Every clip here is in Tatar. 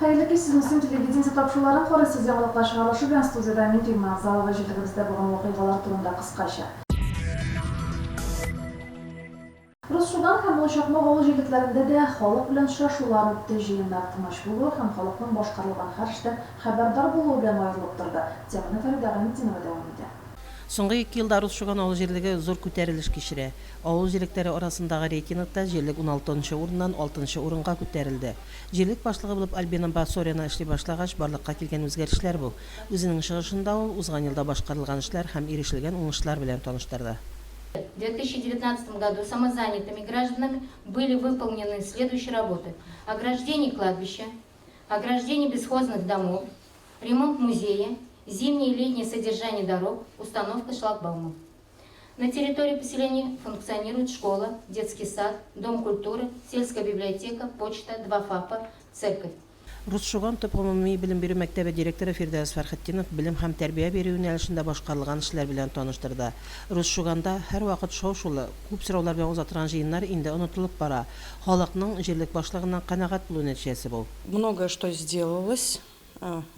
Hayırlı ki sizin için televizyon tapşırıların koresiz yağlıklaşmalışı ben stüdyoda Emin Tüymanzalı ve jildigimizde bulan vakıgalar turunda kıskaça. Rusçudan hem ulaşakma oğul jilliklerinde de halk bilen şaşular öptü jiyinler tımaş bulur, hem halkın boşkarılgan her işten haberdar buluğu bilen ayrılıptırdı. Temini Feride'nin dinime devam ediyor. Соңғы 2 елда Rusçugan ауыл жерлігі зор көтеріліш кешірі. Ауыл жерліктері арасындағы рейтингта жерлік 16-шы орыннан 6-шы орынға көтерілді. Жерлік башлығы болып Альбина Басоряна эшли башлағаш барлыққа келген өзгерішлер бұл. Өзінің шығышында ол узган елда башкарылган эшләр һәм ирешелгән уңышлар белән таныштырды. В 2019 году самозанятыми гражданами были выполнены следующие работы: ограждение кладбища, ограждение бесхозных домов, ремонт музея, зимнее и летнее содержание дорог, установка шлагбаумов. На территории поселения функционирует школа, детский сад, дом культуры, сельская библиотека, почта, 2 ФАПа, церковь. Rusçugan төп гомуми билим бирү мәктәбе директоры Фирдәүс Фәрхетдинов билим һәм тәрбия бирү юнәлешендә башкарылган эшләр белән таныштырды. Rusçuganda һәр вакыт шау-шулы, күп сораулар белән узатырган җыеннар инде онытылып бара. Халыкның җирлек башлыгыннан канәгать булу нәтиҗәсе бу. Многое что сделалось,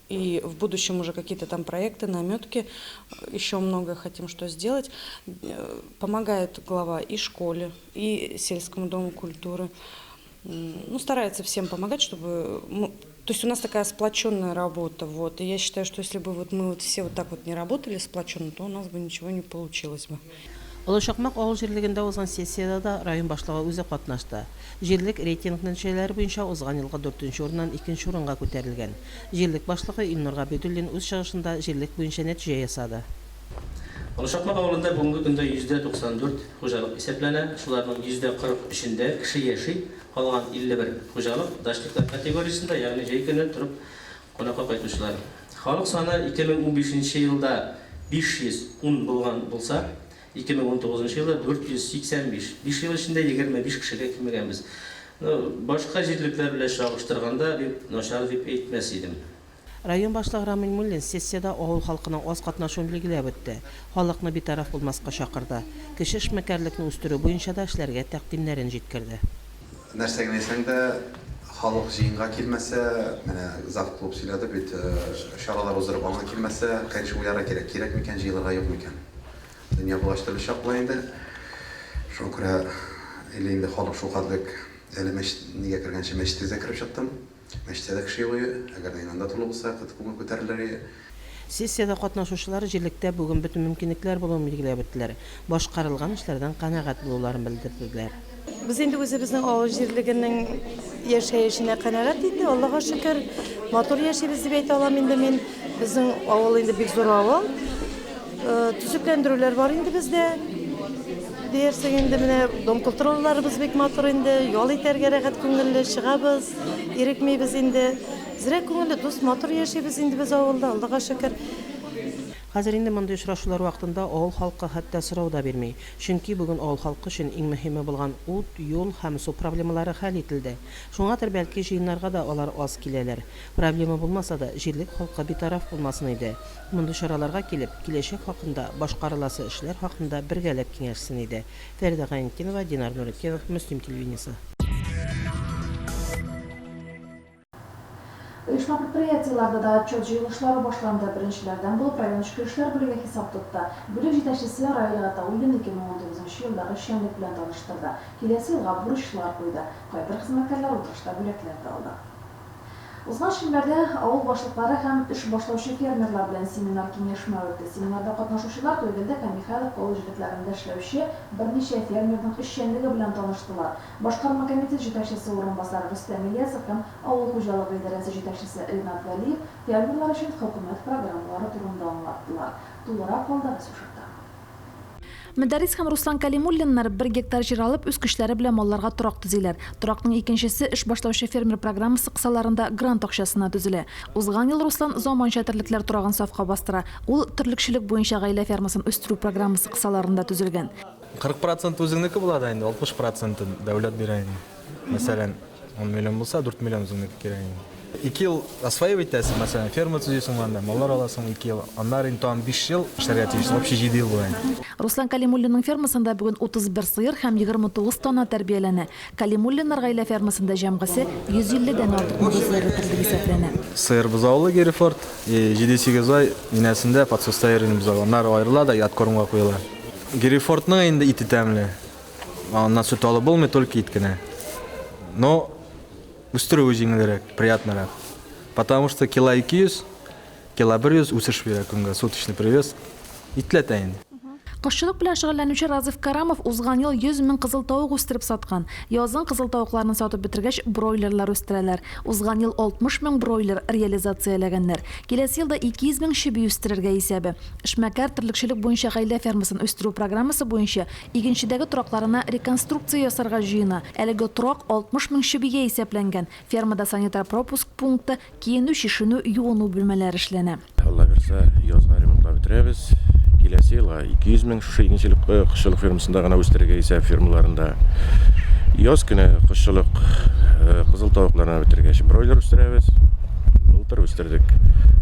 и в будущем уже какие-то там проекты, наметки, еще много хотим что сделать. Помогает глава и школе, и сельскому дому культуры. Ну, старается всем помогать, чтобы... То есть у нас такая сплоченная работа, вот. И я считаю, что если бы вот мы вот все вот так вот не работали сплоченно, то у нас бы ничего не получилось бы. Олышакмак авыл җирлегендә узган сессияда да район башлыгы үзе катнашты. Җирлек рейтинг нәтиҗәләре буенча узган елга 4-нче орыннан 2-нче орынга күтәрелгән. Җирлек башлыгы Илнур Габидуллин үз чыгышында җирлек буенча нәтиҗә ясады. Олышакмак авылында бүгенге көндә 94 хуҗалык исәпләнә. Шуларның 45-ендә кеше яши, калган 51 хуҗалык дашлыклар категориясендә, ягъни җәй көне турып кунакка кайтучылар. Халык саны 2015 елда 510 булган булса, 2019 елда 485. 5 ел эчендә 25 кешегә кимегәнбез. Башка җирлекләр белән чагыштырганда дип начар дип әйтмәс идем. Район башлыгы Рамил Муллин сессияда авыл халкының аз катнашуын билгеләп үтте. Халыкны битараф булмаска чакырды. Кеше эшмәкәрлекне үстерү буенча да эшләргә тәкъдимнәрен җиткерде. Нәрсәгә әйтсәң дә, халык җыенга килмәсә, менә Зав клуб сөйләде бит, шаралар уздырып аңа килмәсә, кайсы уйларга кирәк, кирәк микән җыелырга юк микән. Дөнья булаштырып чаклы инде. Шуңа күрә инде халык шулкатлык әле нигә кергәнче мәчеткә кереп чыктым. Мәчеттә кеше юк, әгәр инде туры булса, күңел күтәрелер. Сессияда катнашучылар җирлектә бүген бөтен мөмкинлекләр булуын билгеләп үттеләр. Башкарылган эшләрдән канәгать булуларын белдерделәр. Без инде үзебезнең авыл җирлегенең яшәешенә канәгать инде, Аллага шөкер. Матур яшибез дип әйтә алам инде мин. Безнең авыл инде бик зур авыл. Төзекләндерүләр бар инде бездә. Дiyersen инде менә дом культураларыбыз бик матур инде, ял итәргә рәхәт күңелле чыгабыз, ирекмибез инде. Зирәк күңелле дус матур яшибез инде без авылда, Аллага шөкер. Хәзер инде мондый очрашулар вакытында авыл халкы хәтта сорау да бирми. Чөнки бүген авыл халкы өчен иң мөһиме булган ут, юл һәм су проблемалары хәл ителде. Шуңадыр бәлки җыеннарга да алар аз киләләр. Проблема булмаса да җирлек халкы битараф булмасын иде. Мондый чараларга килеп, киләчәк хакында, башкарыласы эшләр хакында бергәләп киңәшсен иде. Фәридә Гаинкинова, Динар Нурикенов, Мөслим телевидениесе. Uyuşma предприятиеларда да отчет җыелышлары башланды. Беренчеләрдән булып район эчке эшләр бүлеге хисап тотты. Бүлек җитәкчесе Раил Гатауллин 2019 елдагы эшчәнлек белән таныштырды. Киләсе елга бурычлар куйды. Кайбер хезмәткәрләр утырышта бүләкләр алды. Узган шимбәдә авыл башлыклары һәм эш башлаучы фермерлар белән семинар киңәшмә үтте. Семинарда катнашучылар Туйгылда һәм Михайлов авыл җирлекләрендә эшләүче берничә фермерның эшчәнлеге белән таныштылар. Башкарма комитет җитәкчесе орынбасары Рөстәм Ильясов һәм авыл хуҗалыгы идарәсе җитәкчесе Ринат Вәлиев фермерлар өчен хөкүмәт программалары турында аңлаттылар. Тулырак алда сюжетта. Мәдәрис һәм Руслан Калимуллиннар 1 гектар җир алып үз көчләре белән малларга торак төзиләр. Торакның икенчесе эш башлаучы фермер программасы кысаларында грант акчасына төзелә. Узган ел Руслан заманча терлекләр торагын сафка бастыра. Ул терлекчелек буенча гаилә фермасын үстерү программасы кысаларында төзелгән. 40% үзеңнеке булады инде, 60% дәүләт бирә инде. Мәсәлән, 10 миллион булса, 4 миллион үзеңнеке кирәк инде. 2 ел осваивать тәсін, мәсәлән, ферма түзесің манда, маллар аласың 2 ел. Аннан интуан 5 ел эшләргә тиеш, вообще 7 ел була. Руслан Калимуллинның фермасында бүген 31 сыер һәм 29 тонна тәрбияләнә. Калимуллиннар гаилә фермасында җәмгысе 150-дән артык мөгезләр үтерелгән исәпләнә. Сыер бозаулы Герефорд, 7-8 ай инәсендә подсостояние бозаулар аерыла да яткормга куела. Герефордның инде ите тәмле. Аннан сөт алып булмый, только ит кенә. Но үстерү җиңелрәк, приятнырак. Потому что кило 200, кило 100 үсеш бирә көнгә, суточный привес. Итләтә инде. Кошчылык белән шөгыльләнүче Разиф Карамов узган ел 100 мең кызыл тавык үстереп саткан. Язын кызыл тавыкларны сатып бетергәч, бройлерлар үстерәләр. Узган ел 60 мең бройлер реализацияләгәннәр. Киләсе елда 200 мең шиби үстерергә исәбе. Эшмәкәр терлекчелек буенча гаилә фермасын үстерү программасы буенча игенчедәге торакларына реконструкция ясарга җыена. Әлеге торак 60 мең шибигә исәпләнгән. Фермада санитар пропуск пункты, киенү, шишенү, юыну бүлмәләре эшләнә. Алла берсә, язга ремонтлап бетерәбез. Киләсе елга 200 мең шушы игенчелек кышчылык фермасында гына үстерергә исәп фермаларында. Яз көне кышчылык кызыл тавыкларны бетергәч бройлер үстерәбез. Былтыр үстердек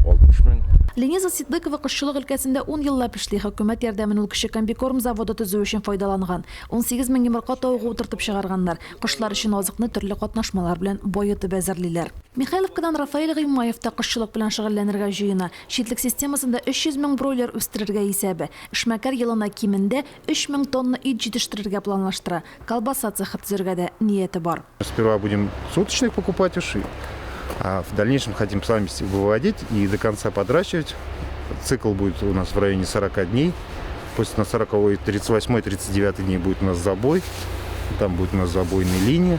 60 мең. Лениза Сиддыкова кошчылык өлкәсендә 10 еллап эшли, хөкүмәт ярдәмен ул кеше комбикорм заводы төзү өчен файдаланган. 18 мең йомырка тавыгы утыртып чыгарганнар. Кошлар өчен азыкны төрле катнашмалар белән баетып әзерлиләр. Михайловкадан Рафаэль Гыймаев та кошчылык белән шөгыльләнергә җыена. Читлек системасында 300 мең бройлер үстерергә исәбе. Эшмәкәр елына кимендә 3 мең тонна ит җитештерергә планлаштыра. Колбаса цехы төзергә дә нияте бар. Сперва будем суточных покупать уши, а в дальнейшем хотим сами выводить и до конца подращивать. Цикл будет у нас в районе 40 дней. После на 40-й, 38-й, 39-й дней будет у нас забой. Там будет у нас забойная линия.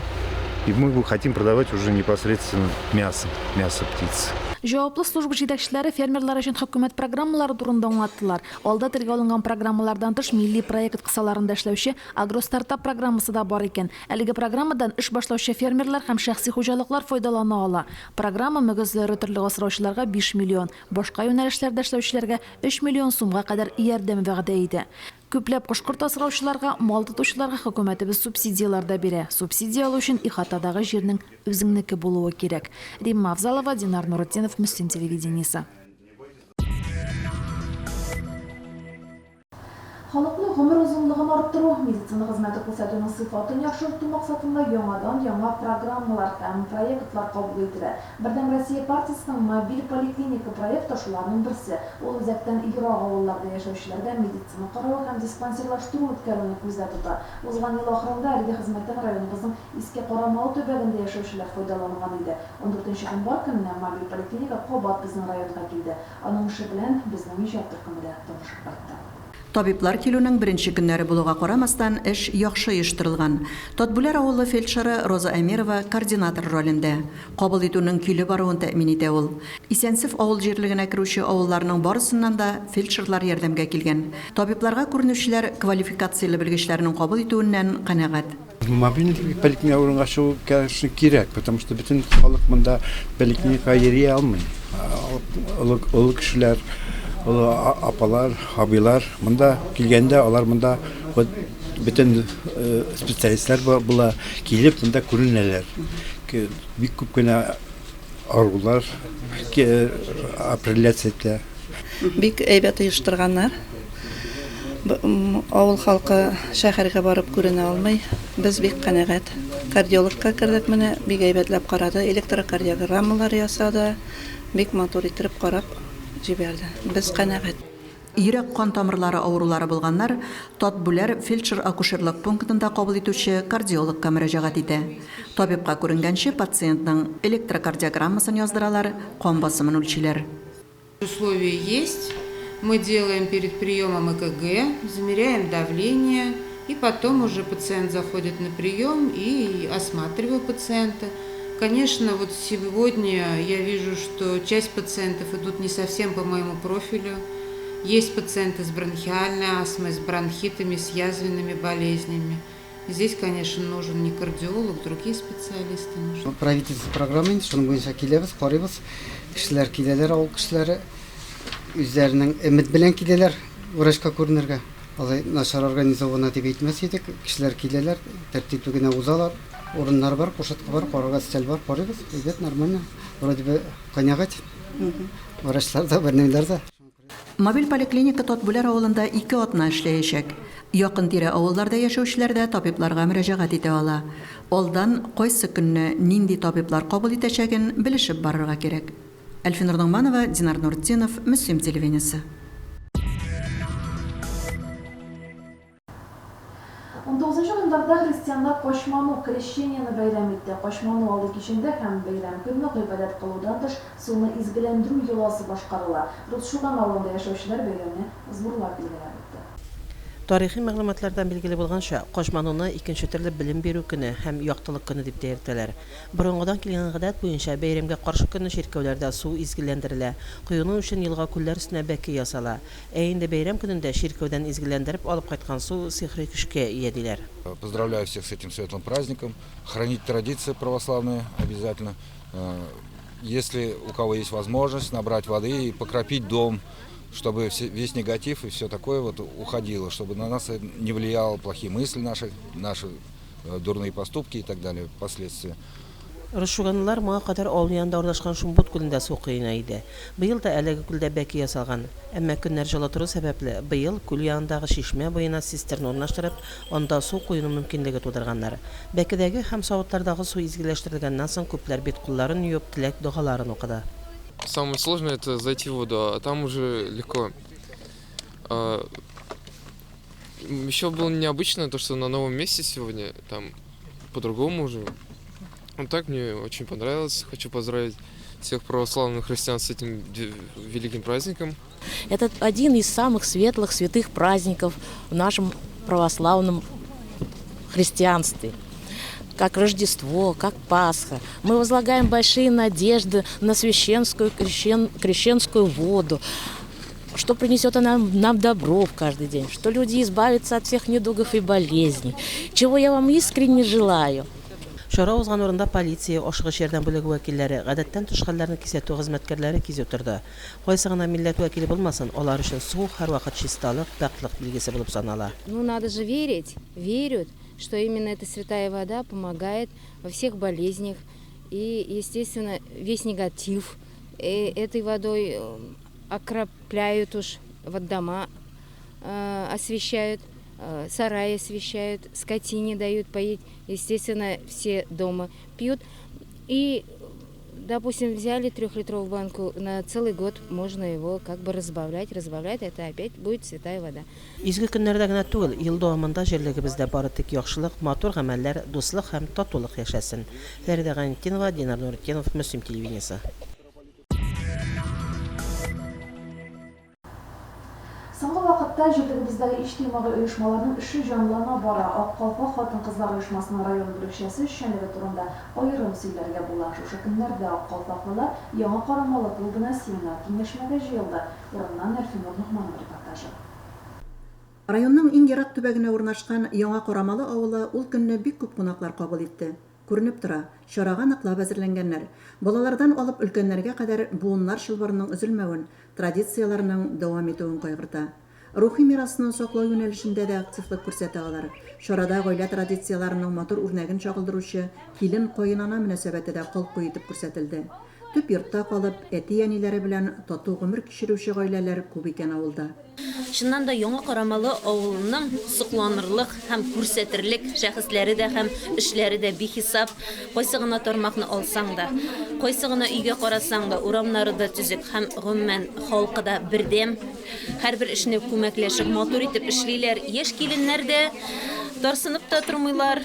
И мы хотим продавать уже непосредственно мясо птицы. Җаваплы служба җитәкчеләре фермерлар өчен хөкүмәт программалары турында аңлаттылар. Алда телгә алынган программалардан тыш милли проект кысаларында эшләүче агростартап программасы да бар икән. Әлеге программадан эш башлаучы фермерлар һәм шәхси хуҗалыклар файдалана ала. Программа мөгезләре төрле асраучыларга 5 миллион, башка юнәлешләрдә эшләүчеләргә 3 миллион сумга кадәр ярдәм вәгъдә итә. Күпләп кошкорт асраучыларга, мал тотучыларга хөкүмәтебез субсидиялар да бирә. Субсидия алу өчен ихатадагы җирнең үзеңнеке булуы кирәк. Римма Авзалова, Динар Нуретдинов, Мөслим телевидениесе. Халыкны гомер узунлыгын арттыру, медицина хезмәте күрсәтүнең сыйфатын яхшырту максатында яңа программалар һәм проектлар кабул ителә. Бердәм Россия партиясының мобиль поликлиника проекты шуларның берсе. Ул үзәктән ерак авылларда яшәүчеләргә медицина каравы һәм диспансерлаштыру үткәрүне күздә тота. Узган ел ахырында әлеге хезмәттән районыбызның Иске Карамал төбәгендә яшәүчеләр файдаланган иде. 14 январь көнне мобиль поликлиника кабат безнең районга килде. Аның эше белән безнең иҗат төркеме дә танышып кайтты. Табиблар килүнең беренче көннәре булуга карамастан эш яхшы оештырылган. Тотбүләр авылы фельдшеры Роза Әмирова координатор ролендә. Кабул итүнең килү баруын тәэмин итә ул. Исәнсев авыл җирлегенә керүче авылларның барысыннан да фельдшерлар ярдәмгә килгән. Табибларга күренүчеләр квалификацияле белгечләрнең кабул итүеннән канәгать. Мобильный поликлиника ачу, конечно, кирәк, потому что бөтен халык монда поликлиника йөри алмый. Олы кешеләр, апалар, абыйлар, монда килгәндә алар монда бөтен специалистлар була килеп монда күренәләр. Бик күп кенә арулар определяция итә. Бик әйбәт оештырганнар. Авыл халкы шәһәргә барып күренә алмый. Без бик канәгать. Кардиологка кердек менә, бик әйбәтләп карады, электрокардиограммалар ясады, бик матур итеп карап җибәрде. Без канәгать. Йөрәк кан тамырлары авырулары булганнар Тотбүләр фельдшер-акушерлык пунктында кабул итүче кардиологка мөрәҗәгать итә. Табибка күренгәнче пациентның электрокардиограммасын яздыралар, кан басымын үлчиләр. Условия есть. Мы делаем перед приемом ЭКГ, замеряем давление, и потом уже пациент заходит на прием и осматриваю пациента. Конечно, вот сегодня я вижу, что часть пациентов идут не совсем по моему профилю. Есть пациенты с бронхиальной астмой, с бронхитами, с язвенными болезнями. Здесь, конечно, нужен не кардиолог, другие специалисты нужны. Правительство программы, шуның буенча киләбез, карыйбыз. Кешеләр киләләр, авыл кешеләре үзләренең өмет белән киләләр врачка күренергә. Алай начар организована дип әйтмәс идек. Кешеләр киләләр, тәртипле генә узалар. урыннар бар, кушетка бар, карага стель бар, карыйбыз. Идет нормально. Вроде бы канәгать. Врачлар да, бернеләр дә. Мобиль поликлиника Тотбүләр авылында 2 атна эшләячәк. Якын тирә авылларда яшәүчеләр дә табибларга мөрәҗәгать итә ала. Алдан кайсы көнне нинди табиблар кабул итәчәген белешеп барырга кирәк. Әлфинур Нугманова, Динар Нуртдинов, Мөслим телевидениесе. 19 гыйнварда христианлар Кошману крещениене бәйрәм итте. Кошману алды кичендә һәм бәйрәм көнне гыйбадәт кылудан тыш суны изгеләндерү йоласы башкарыла. Русшуган авылында яшәүчеләр бәйрәмне зурлап билгеләп үтте. Тарихи мәгълүматлардан билгеле булганча, Кошмануны икенче төрле белем бирү көне һәм яктылык көне дип тә йөртәләр. Борынгыдан килгән гадәт буенча бәйрәмгә каршы көнне ширкәүләрдә су изгеләндерелә, коюну өчен елга күлләр өстенә бәке ясала. Инде бәйрәм көнендә ширкәүдән изгеләндереп алып кайткан су сихри көчкә ия диләр. Поздравляю всех с этим светлым праздником. Хранить традиции православные обязательно. Если у кого есть возможность, набрать воды и покропить дом, чтобы весь негатив и все такое вот уходило, чтобы на нас не влияло плохие мысли наши дурные поступки и так далее, последствия. Русшуганлар моңа кадәр авыл янында урнашкан Шумбут күлендә су кыйна иде. Быел да әлеге күлдә бәке ясалган. Әмма көннәр җылы тору сәбәпле быел күл янындагы шишмә буена цистерна урнаштырып, анда су куюны мөмкинлеге тудырганнар. Бәкедәге һәм савытлардагы су изгеләштерелгәннән соң күпләр бит кулларын юып, теләк дугаларын укыды. Самое сложное это зайти в воду, а там уже легко. Еще было необычно то, что на новом месте сегодня, там по-другому уже. Вот так мне очень понравилось. Хочу поздравить всех православных христиан с этим великим праздником. Это один из самых светлых, святых праздников в нашем православном христианстве. Как Рождество, как Пасха. Мы возлагаем большие надежды на священскую, крещенскую воду, что принесет она нам добро в каждый день, что люди избавятся от всех недугов и болезней, чего я вам искренне желаю. Шара узган урында полиция, ашыгыш ярдәм бүлеге вәкилләре, гадәттән тыш хәлләрне кисәтү хезмәткәрләре кизеп торды. Кайсы гына милләт вәкиле булмасын, алар өчен су һәрвакыт чисталык, паклык билгесе булып санала. Ну надо же верить, верят, что именно эта святая вода помогает во всех болезнях. И, естественно, весь негатив этой водой окропляют уж вот дома, освещают, сараи освещают, скотине дают поить. Естественно, все дома пьют. И, допустим, взяли 3-литровую банку на целый год, можно его как бы разбавлять, это опять будет святая вода. Изге көннәрдә генә түгел, ел дәвамында җирлегебездә бары тик яхшылык, матур гамәлләр, дуслык һәм татулык яшәсен. Фәридә Ганитдинова, Динар Нуртдинов, Мөслим телевидениесе. Соңгы вакытта җирлегебездәге иҗтимагый оешмаларның эше җанлана бара. Аккалпак хатын-кызлар оешмасының район бүлекчәсе эшчәнлеге турында аерым сөйләргә була. Шушы көннәрдә Аккалпаклылар яңа карамалы клубына семинар киңәшмәгә җыелды. Урыннан Әлфинур Нугманова репортажы. Районның иң ерак төбәгенә урнашкан Яңа Карамалы авылы ул көнне бик күп кунаклар кабул итте. Күренеп тора, чарага ныклап әзерләнгәннәр. Балалардан алып өлкәннәргә кадәр буыннар чылбырының өзелмәвен, традицияларның дәвам итүен кайгырта. Рухи мирасны саклау юнәлешендә дә активлык күрсәтә алар. Чарада гаилә традицияларының матур үрнәген чагылдыручы килен каенана мөнәсәбәте дә калку итеп күрсәтелде. Төп йортта калып, әти-әниләре белән тату гомер кичерүче гаиләләр күп икән авылда. Чыннан да Яңа Карамалы авылының сокланырлык һәм күрсәтерлек шәхесләре дә һәм эшләре дә бихисап. Кайсы гына тармакны алсаң да, кайсы гына өйгә карасаң да, урамнары да түзек һәм гомумән халкы да бердәм. Һәрбер эшне күмәкләшеп, матур итеп эшлиләр. Яшь киленнәр дә тарсынып та тормыйлар,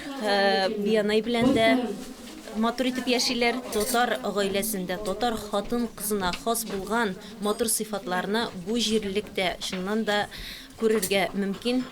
биянай белән дә матур итеп яшиләр. Татар гаиләсендә, татар хатын кызына хас булган матур сыйфатларны бу җирлектә чыннан да күрергә мөмкин.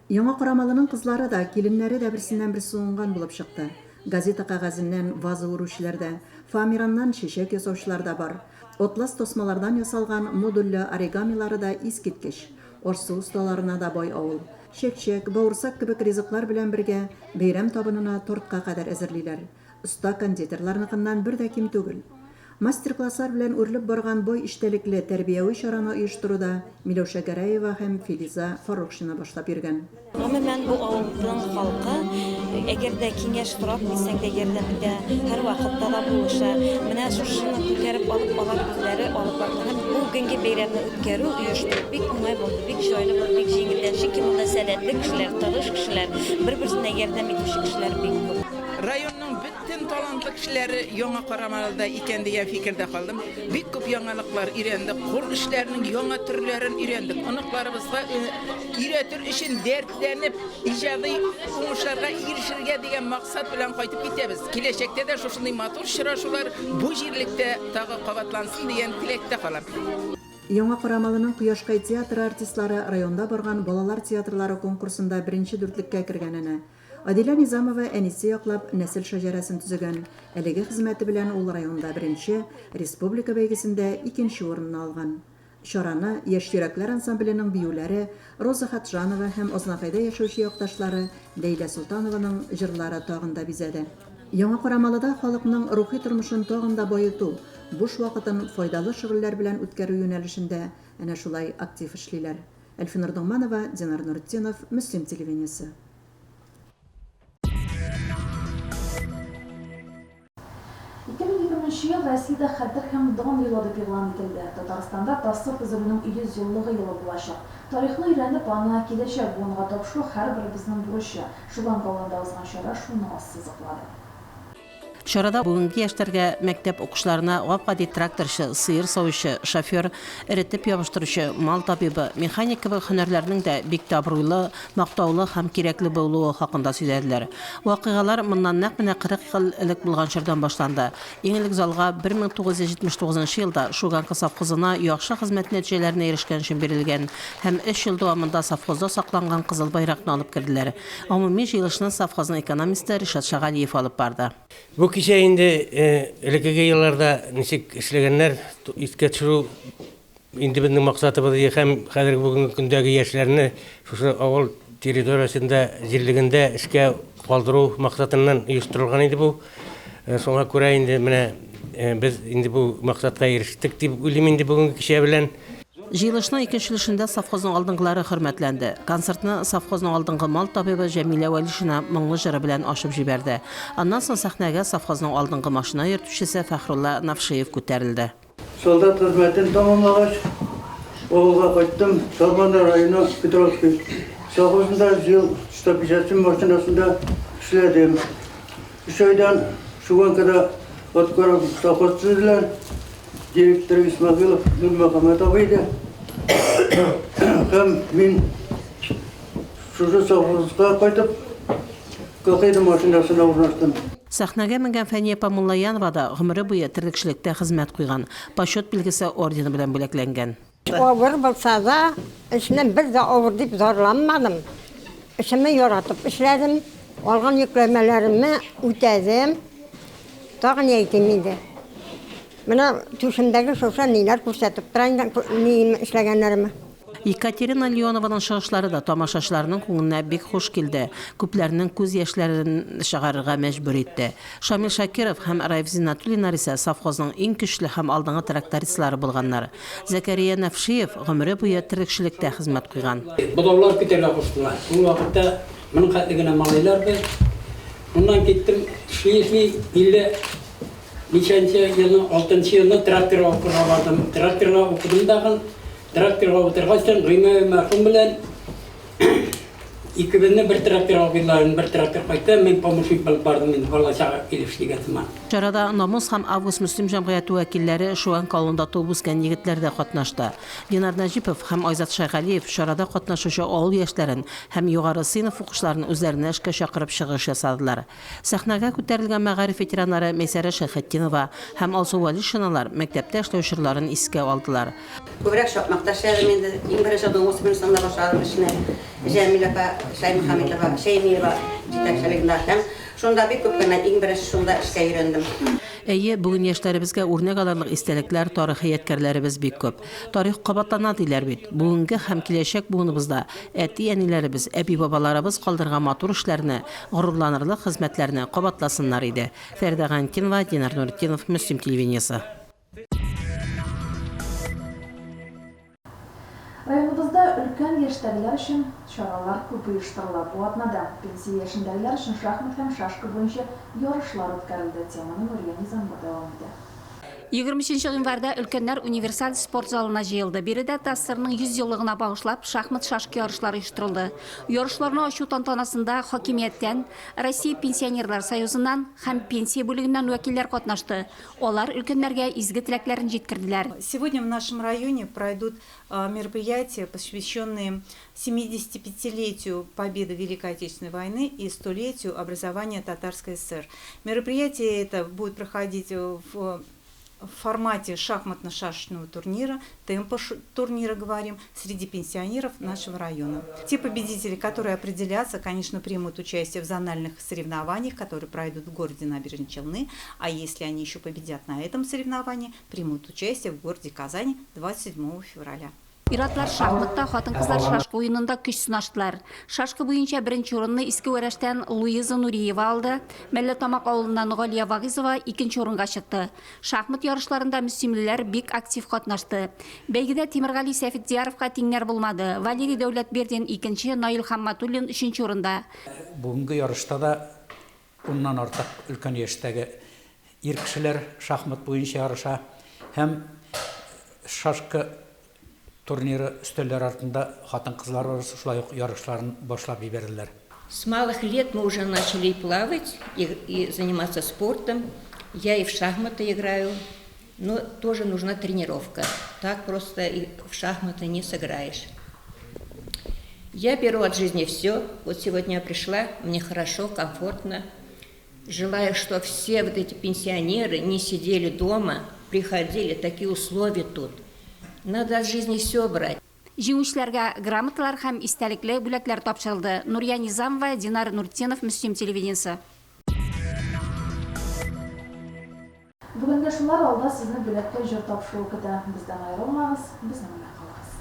Яңа Карамалының кызлары да, киленнәре дә берсеннән-бер суынган булып чыкты. Газета кагазыннан ваза уручылар да, фамираннан чәчәк ясаучылар да бар. Атлас тосмалардан ясалган модульле оригамилары да искиткеч. Ашсу осталарына да бай авыл. Чәкчәк, бауырсак кебек ризыклар белән бергә бәйрәм табынына тортка кадәр әзерлиләр. Уста кондитерларныкыннан бер дә ким түгел. Мастер-класслар белән үрелеп барган бой иштәлекле тәрбияви чараны оештыруда Миләүшә Гәрәева һәм Филиза Фаррухшина башлап йөргән. Гомумән бу авылның халкы, әгәр дә киңәш сорап дисәң дә ярдәмгә һәр вакытта да булыша. Менә шушыны күтәреп алып күзләре алып барган. Бу көнгә бәйрәмне үткәрү оештырып бик уңай булды, бик җайлы булды, бик җиңелдәшик, мөнәсәбәтле кешеләр, тырыш кешеләр, бер-берсенә ярдәм итүче кешеләр бик күп. Районның бөтен талантлы кешеләре яңа Карамалда икән дигән фикердә калдым. Бик күп яңалыклар өйрәндек, кур эшләренең яңа төрләрен өйрәндек. Оныкларыбызга өйрәтер өчен дәртләнеп, иҗади уңышларга ирешергә дигән максат белән кайтып китәбез. Киләчәктә дә шушындый матур очрашулар бу җирлектә тагы кабатлансын дигән теләктә калам. Яңа Карамалының Кояшкай театры артистлары районда барган балалар театрлары конкурсында беренче дүртлеккә кергәненә. Адилә Низамова әнисе яклап нәсел шәҗәрәсен төзегән. Әлеге хезмәте белән ул районда беренче, республика бәйгесендә икенче урынны алган. Чараны Яшь йөрәкләр ансамбленең биюләре Роза Хатжанова һәм Ознакайда яшәүче якташлары Ләйлә Султанованың җырлары тагын да бизәде. Яңа Карамалыда халыкның рухи тормышын тагын да баету, буш вакытын файдалы шөгыльләр белән үткәрү юнәлешендә әнә шулай актив эшлиләр. Әлфинур Дongmanова, Динар Нуретдинов, Мөслим телевидениесе. 2020 ел Россиядә хәтер һәм дан елы дип игълан ителде. Татарстанда Тасса төзелүнең 100 еллыгы елы булачак. Тарихны өйрәнеп, аны киләчәк буынга тапшыру һәрберебезнең бурычы. Шулан калганда узган чара шуны ассызыклады. Чарада бүгенге яшьләргә мәктәп укучыларына гапкади тракторчы, сыер савучы, шофер, эретеп ябыштыручы, мал табибы, механик кебек һөнәрләрнең дә бик табруйлы, мактаулы һәм кирәкле булуы хакында сөйләделәр. Вакыйгалар моннан нәкъ менә 40 ел элек булган чордан башланды. Иң элек залга 1979 елда Шуганка совхозына яхшы хезмәт нәтиҗәләренә ирешкән өчен бирелгән һәм 3 ел дәвамында совхозда сакланган кызыл байракны алып керделәр. Гомуми җыелышны совхозның экономисты Ришат Шагалиев алып барды. Кичә инде элеккеге елларда ничек эшләгәннәр искә төшерү инде безнең максатыбыз һәм хәзерге бүгенге көндәге яшьләрне шушы авыл территориясендә җирлегендә эшкә калдыру максатыннан оештырылган иде бу. Соңга күрә инде менә без инде бу максатка ирештек дип уйлыйм инде бүгенге кичә белән. Җыелышның икенчелешендә совхозның алдынгылары хөрмәтләнде. Концертны совхозның алдынгы мал табибы Җәмилә Вәлишина моңлы җыры белән ашып җибәрде. Аннан соң сәхнәгә совхозның алдынгы машина йөртүчесе Фәхрулла Навшиев күтәрелде. Солдат хезмәтен тәмамлагач, авылга кайттым. Салмандар районы Петровский совхозында ел штаб-җәсем машинасында эшләдем. 3 айдан Шуганкада Откоров совхоз төзелгән. Директор Исмагилов Нурмөхәмәтов иде. Һәм мин шушы совхозга кайтып, колхоз машинасына урнаштым. Сәхнәгә менгән Фәния Памуллаянова да гомере буе терлекчелектә хезмәт куйган, почет билгесе ордены белән бүләкләнгән. Авыр булса да, эшнең бер дә авыр дип зарланмадым. Эшемне яратып эшләдем, алган йөкләмәләремне үтәдем. Тагын әйтим инде. Менә түшемдәге шушы ниләр күрсәтеп тора инде, ни эшләгәннәремне. Екатерина Леонованың чыгышлары да тамашачыларның күңеленә бик хуш килде. Күпләрнең күз яшьләрен чыгарырга мәҗбүр итте. Шамил Шакиров һәм Раиф Зиннатуллиннар исә совхозның иң көчле һәм алдынгы трактористлары булганнар. Закария Навшиев гомере буе терлекчелектә хезмәт куйган. Бодоллар көтәргә куштылар. Ул вакытта моның хәтлегенә малайлар да. Моннан киттем, эшли илдә ничәнче елның 6нчы елны тракторга укырга бардым. Тракторга укыдым дагы. Тракторга утыргачтан Гыймә мәрхүм белән икебезне бер трактор алган, бер трактор кайтты, мен помощник булып бардым инде балачага килешлегә сыман. Чарада Намус һәм Август Мөслим җәмгыяте вәкилләре Шуганка авылында туып үскән егетләр дә катнашты. Динар Нәҗипов һәм Айзат Шайгалиев чарада катнашучы авыл яшьләрен һәм югары сыйныф укучыларын үзләренә эшкә чакырып чыгыш ясадылар. Сәхнәгә күтәрелгән мәгариф ветераннары Мәйсәрә Шәйхетдинова һәм Алсу Вәлишиналар мәктәптә эшләүче чырларын искә алдылар. Күбрәк шакмакташларым инде иң беренче 90 санда башладым эшне. Җәмилә Шаймөхәмәтова, Шәймиева җитәкчелегендә һәм шунда бик күп кенә иң беренче шунда эшкә өйрәндем. Әйе, бүген яшьләребезгә үрнәк алырлык истәлекләр, тарихи ядкәрләребез бик күп. Тарих кабатлана диләр бит. Бүгенге һәм киләчәк буыныбызда әти-әниләребез, әби-бабаларыбыз калдырган матур эшләрне, горурланырлык хезмәтләрне кабатласыннар иде. Фәридә Гантинова, Динар Нуретдинов, Мөслим телевидениесе. Районыбызда өлкән яшьтәгеләр өчен чаралар күп оештырыла. Бу атнада пенсия яшендәгеләр өчен шахмат һәм шашка буенча ярышлар үткәрелде. Теманы Нурия Низамова дәвам итә. 20 январда өлкәннәр универсаль спорт залына җыелды. Биредә ТАССРның 100 еллыгына багышлап шахмат шашка ярышлары оештырылды. Ярышларны ачу тантанасында хакимияттән, Россия пенсионерлар союзыннан һәм пенсия бүлегеннән вәкилләр катнашты. Алар өлкәннәргә изге теләкләрен җиткерделәр. Сегодня в нашем районе пройдут мероприятия, посвященные 75-летию победы в Великой Отечественной войны и 100-летию образования Татарской ССР. Мероприятие это будет проходить в формате шахматно-шашечного турнира, темпа турнира говорим, среди пенсионеров нашего района. Те победители, которые определятся, конечно, примут участие в зональных соревнованиях, которые пройдут в городе Набережные Челны, а если они еще победят на этом соревновании, примут участие в городе Казани 27 февраля. Иратлар шахматта хатын-кызлар шашка уенында көч сынаштылар. Шашка буенча беренче урынны Иске Өрәштән Луиза Нуриева алды. Мәлләтамак авылыннан Галия Вагизова икенче урынга чыкты. Шахмат ярышларында мөслимлеләр бик актив катнашты. Бәйгедә Тимиргали Сәфетдияровка тиңнәр булмады. Валерий Дәүләтбердин икенче, Наил Хамматуллин өченче урында. Бүгенге ярышта да уннан артык өлкән яшьтәге ир кешеләр шахмат буенча ярыша һәм шашка турниры өстәлләр артында хатын-кызлар шулай ярышларын башлап ибәрделәр. С малых лет мы уже начали плавать и заниматься спортом. Я и в шахматы играю, но тоже нужна тренировка. Так просто и в шахматы не сыграешь. Я беру от жизни все. Вот сегодня я пришла, мне хорошо, комфортно. Желаю, что все вот эти пенсионеры не сидели дома, приходили, такие условия тут. Надо от жизни все брать. Җиңүчеләргә грамоталар һәм истәлекле бүләкләр тапшырылды. Нурия Низамова, Динар Нуртдинов, Мөслим телевидениесе. Бүгенге шулар алда сезне бүләккә җыр тапшыру көтә. Бездән аерылмагыз, безнең белән калыгыз.